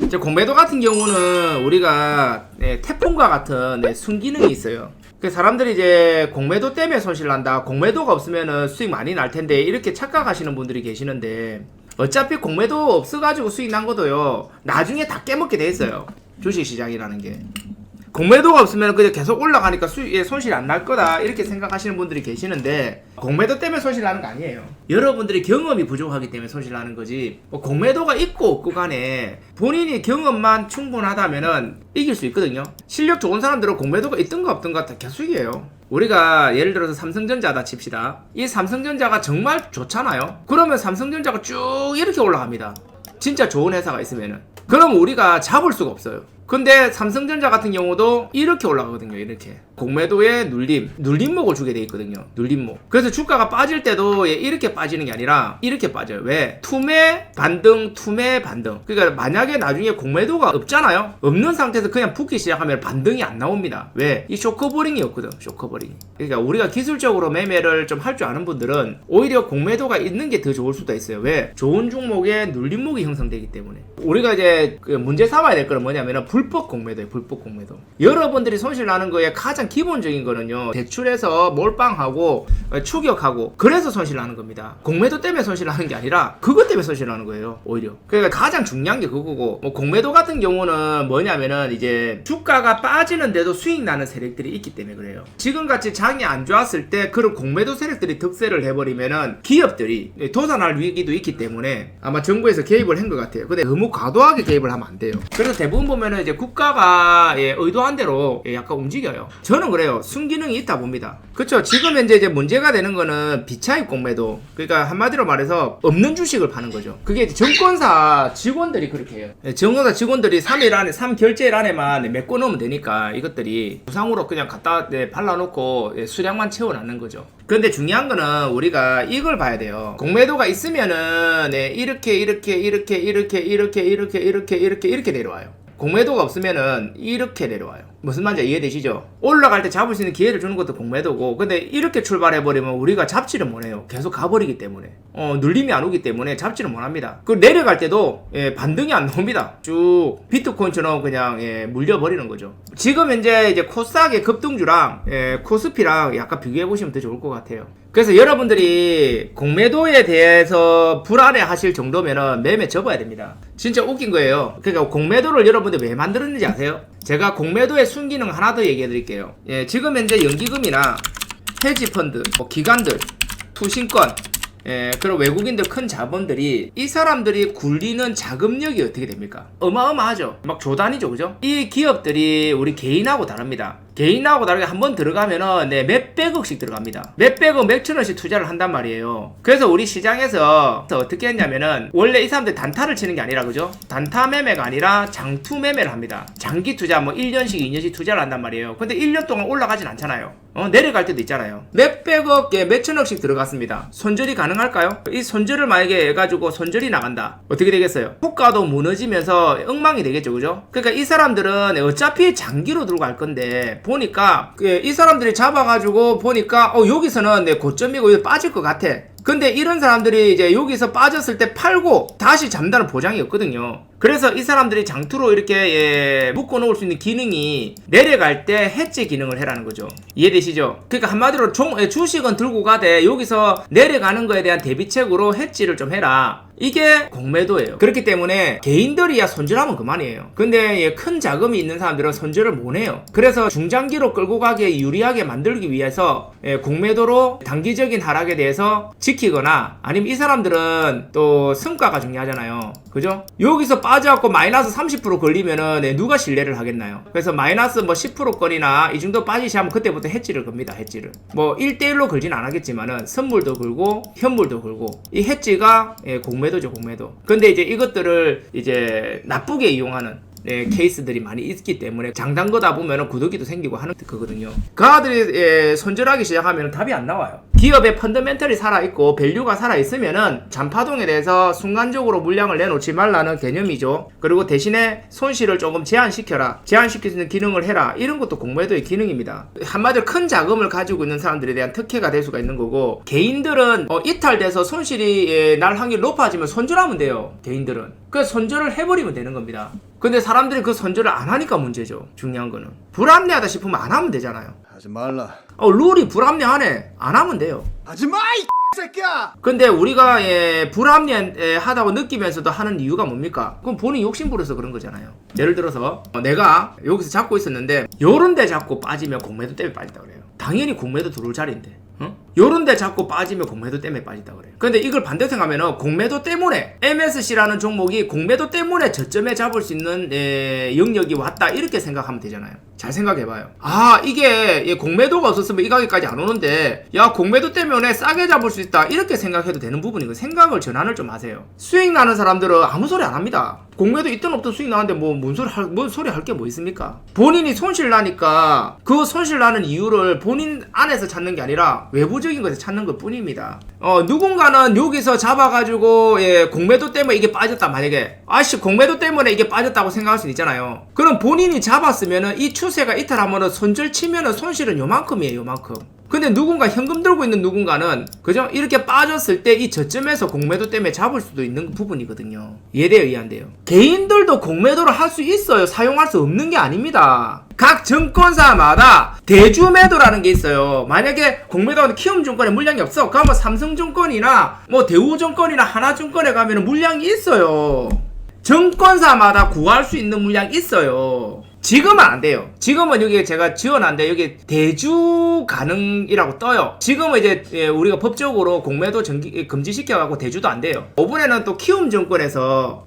이제 공매도 같은 경우는 우리가 태풍과 같은 순기능이 있어요. 그 사람들이 이제 공매도 때문에 손실 난다, 공매도가 없으면 수익 많이 날 텐데 이렇게 착각하시는 분들이 계시는데, 어차피 공매도 없어가지고 수익 난 것도요 나중에 다 깨먹게 돼 있어요. 주식시장이라는 게 공매도가 없으면 그냥 계속 올라가니까 수익에 손실이 안 날 거다 이렇게 생각하시는 분들이 계시는데, 공매도 때문에 손실 나는 거 아니에요. 여러분들이 경험이 부족하기 때문에 손실 나는 거지, 뭐 공매도가 있고 없고 간에 본인이 경험만 충분하다면은 이길 수 있거든요. 실력 좋은 사람들은 공매도가 있든가 없든가 다 계속이에요. 우리가 예를 들어서 삼성전자다 칩시다. 이 삼성전자가 정말 좋잖아요. 그러면 삼성전자가 쭉 이렇게 올라갑니다. 진짜 좋은 회사가 있으면은. 그럼 우리가 잡을 수가 없어요. 근데 삼성전자 같은 경우도 이렇게 올라가거든요. 이렇게 공매도에 눌림목을 주게 돼 있거든요. 눌림목. 그래서 주가가 빠질 때도 이렇게 빠지는 게 아니라 이렇게 빠져요. 왜? 투매 반등, 투매 반등. 그러니까 만약에 나중에 공매도가 없잖아요. 없는 상태에서 그냥 붙기 시작하면 반등이 안 나옵니다. 왜? 이 쇼커버링이었거든. 쇼커버링. 그러니까 우리가 기술적으로 매매를 좀 할 줄 아는 분들은 오히려 공매도가 있는 게 더 좋을 수도 있어요. 왜? 좋은 종목에 눌림목이 형성되기 때문에. 우리가 이제 문제 삼아야 될 거는 뭐냐면은 불법 공매도예요. 불법 공매도. 여러분들이 손실 나는 거에 가장 기본적인 거는요, 대출해서 몰빵하고 추격하고 그래서 손실 나는 겁니다. 공매도 때문에 손실 나는 게 아니라 그것 때문에 손실 나는 거예요. 오히려. 그러니까 가장 중요한 게 그거고, 뭐 공매도 같은 경우는 뭐냐면은 이제 주가가 빠지는데도 수익 나는 세력들이 있기 때문에 그래요. 지금같이 장이 안 좋았을 때 그런 공매도 세력들이 득세를 해버리면은 기업들이 도산할 위기도 있기 때문에 아마 정부에서 개입을 한 것 같아요. 근데 너무 과도하게 개입을 하면 안 돼요. 그래서 대부분 보면은 이제 국가가 의도한 대로 약간 움직여요. 저는 그래요. 순기능이 있다 봅니다. 그쵸? 지금 현재 이제 문제가 되는 거는 비차익 공매도. 그러니까 한마디로 말해서 없는 주식을 파는 거죠. 그게 이제 증권사 직원들이 그렇게 해요. 증권사 직원들이 3일 안에, 3결제일 안에만 메꿔 놓으면 되니까 이것들이 부상으로 그냥 갖다 발라놓고 수량만 채워놨는 거죠. 근데 중요한 거는 우리가 이걸 봐야 돼요. 공매도가 있으면은 이렇게 내려와요. 공매도가 없으면은 이렇게 내려와요. 무슨 말인지 이해되시죠? 올라갈 때 잡을 수 있는 기회를 주는 것도 공매도고, 근데 이렇게 출발해버리면 우리가 잡지를 못해요. 계속 가버리기 때문에. 눌림이 안 오기 때문에 잡지를 못합니다. 그 내려갈 때도 반등이 안 나옵니다. 쭉 비트코인처럼 그냥 물려버리는 거죠. 지금 현재 이제 코스닥의 급등주랑 코스피랑 약간 비교해보시면 더 좋을 것 같아요. 그래서 여러분들이 공매도에 대해서 불안해 하실 정도면은 매매 접어야 됩니다. 진짜 웃긴 거예요. 그러니까 공매도를 여러분들 왜 만들었는지 아세요? 제가 공매도의 순기능 하나 더 얘기해 드릴게요. 지금 현재 연기금이나 헤지펀드, 기관들, 투신권, 그리고 외국인들 큰 자본들이, 이 사람들이 굴리는 자금력이 어떻게 됩니까? 어마어마하죠. 막 조단위죠, 그죠? 이 기업들이 우리 개인하고 다릅니다. 개인하고 다르게 한번 들어가면은 몇백억씩 들어갑니다. 몇백억, 몇천억씩 투자를 한단 말이에요. 그래서 우리 시장에서 어떻게 했냐면은, 원래 이 사람들 단타를 치는 게 아니라, 그죠? 단타 매매가 아니라 장투 매매를 합니다. 장기 투자, 1년씩, 2년씩 투자를 한단 말이에요. 근데 1년 동안 올라가진 않잖아요. 내려갈 때도 있잖아요. 몇백억, 몇천억씩 들어갔습니다. 손절이 가능할까요? 이 손절을 만약에 해가지고 손절이 나간다. 어떻게 되겠어요? 호가도 무너지면서 엉망이 되겠죠, 그죠? 그러니까 이 사람들은 어차피 장기로 들어갈 건데, 보니까 이 사람들이 잡아가지고 보니까 여기서는 내 고점이고 여기 빠질 것 같아. 근데 이런 사람들이 이제 여기서 빠졌을 때 팔고 다시 잠다는 보장이 없거든요. 그래서 이 사람들이 장투로 이렇게 묶어 놓을 수 있는 기능이 내려갈 때 해지 기능을 해라는 거죠. 이해되시죠? 그러니까 한마디로 주식은 들고 가되 여기서 내려가는 거에 대한 대비책으로 해지를 좀 해라. 이게 공매도예요. 그렇기 때문에 개인들이야 손절하면 그만이에요. 근데 큰 자금이 있는 사람들은 손절을 못해요. 그래서 중장기로 끌고 가기에 유리하게 만들기 위해서 공매도로 단기적인 하락에 대해서 지키거나, 아니면 이 사람들은 또 성과가 중요하잖아요. 그죠? 여기서 빠져갖고 마이너스 30% 걸리면은 누가 신뢰를 하겠나요? 그래서 마이너스 10%거리나 이 정도 빠지시면 그때부터 해지를 겁니다. 해지를 1대1로 걸진 않았겠지만은 선물도 걸고 현물도 걸고, 이 해지가 공매도죠, 공매도. 근데 이제 이것들을 이제 나쁘게 이용하는 케이스들이 많이 있기 때문에 장담거다 보면 구더기도 생기고 하는 거거든요. 그 아들이 손절하기 시작하면 답이 안 나와요. 기업의 펀더멘털이 살아있고 밸류가 살아있으면은 잔파동에 대해서 순간적으로 물량을 내놓지 말라는 개념이죠. 그리고 대신에 손실을 조금 제한시켜라, 제한시킬 수 있는 기능을 해라, 이런 것도 공매도의 기능입니다. 한마디로 큰 자금을 가지고 있는 사람들에 대한 특혜가 될 수가 있는 거고, 개인들은 이탈돼서 손실이 날 확률이 높아지면 손절하면 돼요. 개인들은 그래서 손절을 해버리면 되는 겁니다. 근데 사람들이 그 손절을 안 하니까 문제죠. 중요한 거는 불합리하다 싶으면 안 하면 되잖아요. 하지 말라. 룰이 불합리하네, 안 하면 돼요. 하지 마, 이 새끼야. 근데 우리가 불합리하다고 느끼면서도 하는 이유가 뭡니까? 그럼 본인 욕심 부려서 그런 거잖아요. 예를 들어서 내가 여기서 잡고 있었는데 요런 데 잡고 빠지면 공매도 때문에 빠진다 그래요. 당연히 공매도 들어올 자리인데 요런 데 잡고 빠지면 공매도 때문에 빠진다 그래요. 근데 이걸 반대로 생각하면 공매도 때문에 MSC라는 종목이 공매도 때문에 저점에 잡을 수 있는 영역이 왔다 이렇게 생각하면 되잖아요. 잘 생각해봐요. 아, 이게 공매도가 없었으면 이 가격까지 안 오는데 야, 공매도 때문에 싸게 잡을 수 있다 이렇게 생각해도 되는 부분이고, 생각을 전환을 좀 하세요. 수익 나는 사람들은 아무 소리 안 합니다. 공매도 있든 없든 수익 나는데 뭔 소리 할 게 뭐 있습니까? 본인이 손실 나니까 그 손실 나는 이유를 본인 안에서 찾는 게 아니라 외부적인 것에 찾는 것 뿐입니다. 누군가는 여기서 잡아가지고 공매도 때문에 이게 빠졌다, 만약에 아씨 공매도 때문에 이게 빠졌다고 생각할 수 있잖아요. 그럼 본인이 잡았으면은 이 추세가 이탈하면은 손절 치면은 손실은 요만큼이에요, 요만큼. 근데 누군가 현금 들고 있는 누군가는 그죠? 이렇게 빠졌을 때 이 저점에서 공매도 때문에 잡을 수도 있는 부분이거든요. 이해돼요, 이해 안 돼요? 개인들도 공매도를 할 수 있어요. 사용할 수 없는 게 아닙니다. 각 증권사마다 대주매도라는 게 있어요. 만약에 공매도가 키움증권에 물량이 없어, 그러면 삼성증권이나 뭐 대우증권이나 하나증권에 가면 물량이 있어요. 증권사마다 구할 수 있는 물량이 있어요. 지금은 안 돼요. 지금은 여기 제가 지원한데 여기 대주 가능이라고 떠요. 지금은 이제 우리가 법적으로 공매도 금지시켜갖고 대주도 안 돼요. 이번에는 또 키움증권에서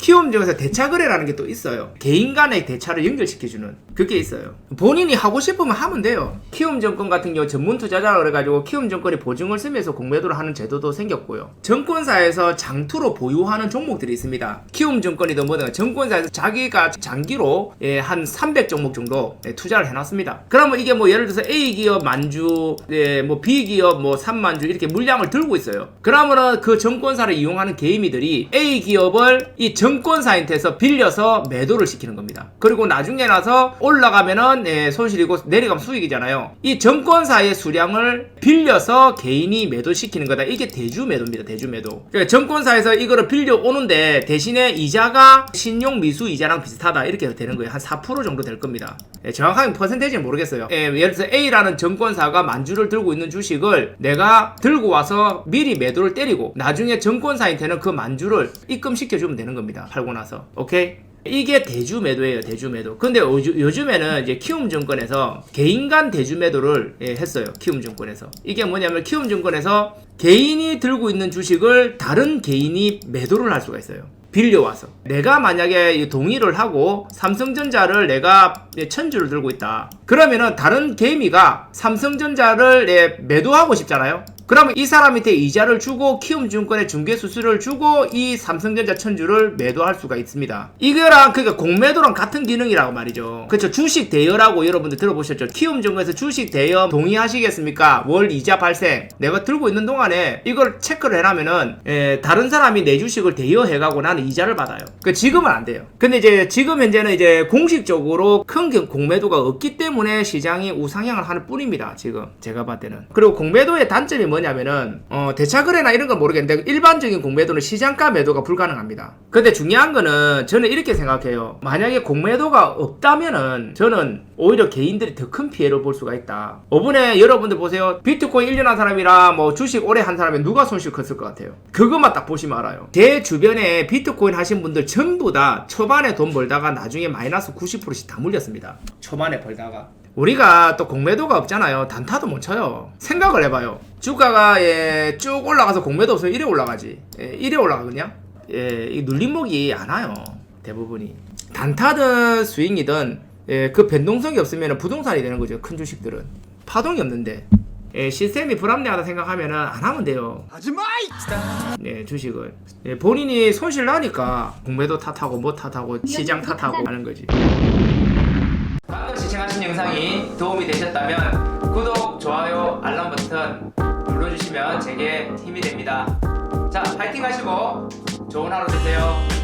대차거래라는 게 또 있어요. 개인 간의 대차를 연결시켜주는 그게 있어요. 본인이 하고 싶으면 하면 돼요. 키움증권 같은 경우 전문 투자자라 그래가지고 키움증권이 보증을 쓰면서 공매도를 하는 제도도 생겼고요. 증권사에서 장투로 보유하는 종목들이 있습니다. 키움증권이든 뭐든 증권사에서 자기가 장기로 한 300종목 정도 투자를 해놨습니다. 그러면 이게 뭐 예를 들어서 A기업 만주, 뭐 B기업 뭐 3만주 이렇게 물량을 들고 있어요. 그러면은 그 증권사를 이용하는 개미들이 A기업을 이 증권사한테서 빌려서 매도를 시키는 겁니다. 그리고 나중에 나서 올라가면은 손실이고 내려가면 수익이잖아요. 이 증권사의 수량을 빌려서 개인이 매도시키는 거다. 이게 대주매도입니다. 대주매도. 그러니까 증권사에서 이거를 빌려 오는데 대신에 이자가 신용 미수 이자랑 비슷하다 이렇게 되는 거예요. 한 4% 정도 될 겁니다. 정확하게 퍼센테이지는 모르겠어요. 예를 들어서 A라는 증권사가 만주를 들고 있는 주식을 내가 들고 와서 미리 매도를 때리고 나중에 증권사한테는 그 만주를 입금시켜주면 되는 겁니다. 팔고 나서. 오케이? 이게 대주매도예요, 대주매도. 근데 요즘에는 이제 키움증권에서 개인 간 대주매도를 했어요. 키움증권에서. 이게 뭐냐면 키움증권에서 개인이 들고 있는 주식을 다른 개인이 매도를 할 수가 있어요. 빌려와서. 내가 만약에 동의를 하고 삼성전자를 내가 1000주를 들고 있다. 그러면은 다른 개미가 삼성전자를 매도하고 싶잖아요. 그러면 이 사람한테 이자를 주고 키움증권에 중개수수료를 주고 이 삼성전자 1000주를 매도할 수가 있습니다. 이거랑 그러니까 공매도랑 같은 기능이라고 말이죠. 그렇죠. 주식 대여라고 여러분들 들어보셨죠? 키움증권에서 주식 대여 동의하시겠습니까? 월 이자 발생. 내가 들고 있는 동안에 이걸 체크를 해놔면은 다른 사람이 내 주식을 대여해가고 나는 이자를 받아요. 그 지금은 안 돼요. 근데 이제 지금 현재는 이제 공식적으로 큰 공매도가 없기 때문에 시장이 우상향을 하는 뿐입니다. 지금 제가 봤을 때는. 그리고 공매도의 단점이 뭐냐면은 대차거래나 이런 건 모르겠는데 일반적인 공매도는 시장가 매도가 불가능합니다. 근데 중요한 거는 저는 이렇게 생각해요. 만약에 공매도가 없다면은 저는 오히려 개인들이 더 큰 피해를 볼 수가 있다. 이번에 여러분들 보세요. 비트코인 1년 한 사람이랑 뭐 주식 오래 한 사람이 누가 손실 컸을 것 같아요? 그것만 딱 보시면 알아요. 제 주변에 비트코인 하신 분들 전부 다 초반에 돈 벌다가 나중에 마이너스 90%씩 다 물렸습니다. 초반에 벌다가. 우리가 또 공매도가 없잖아요. 단타도 못 쳐요. 생각을 해봐요. 주가가 쭉 올라가서 공매도 없으면 이래 올라가지. 이래 올라가거든요. 이 눌림목이 안 와요. 대부분이. 단타든 스윙이든 그 변동성이 없으면 부동산이 되는 거죠. 큰 주식들은. 파동이 없는데. 시스템이 불합리하다 생각하면 안 하면 돼요. 하지마! 주식을. 본인이 손실 나니까 공매도 탓하고 뭐 탓하고 시장 탓하고 하는 거지. 방금 시청하신 영상이 도움이 되셨다면 구독, 좋아요, 알람 버튼 눌러주시면 제게 힘이 됩니다. 자, 파이팅 하시고 좋은 하루 되세요.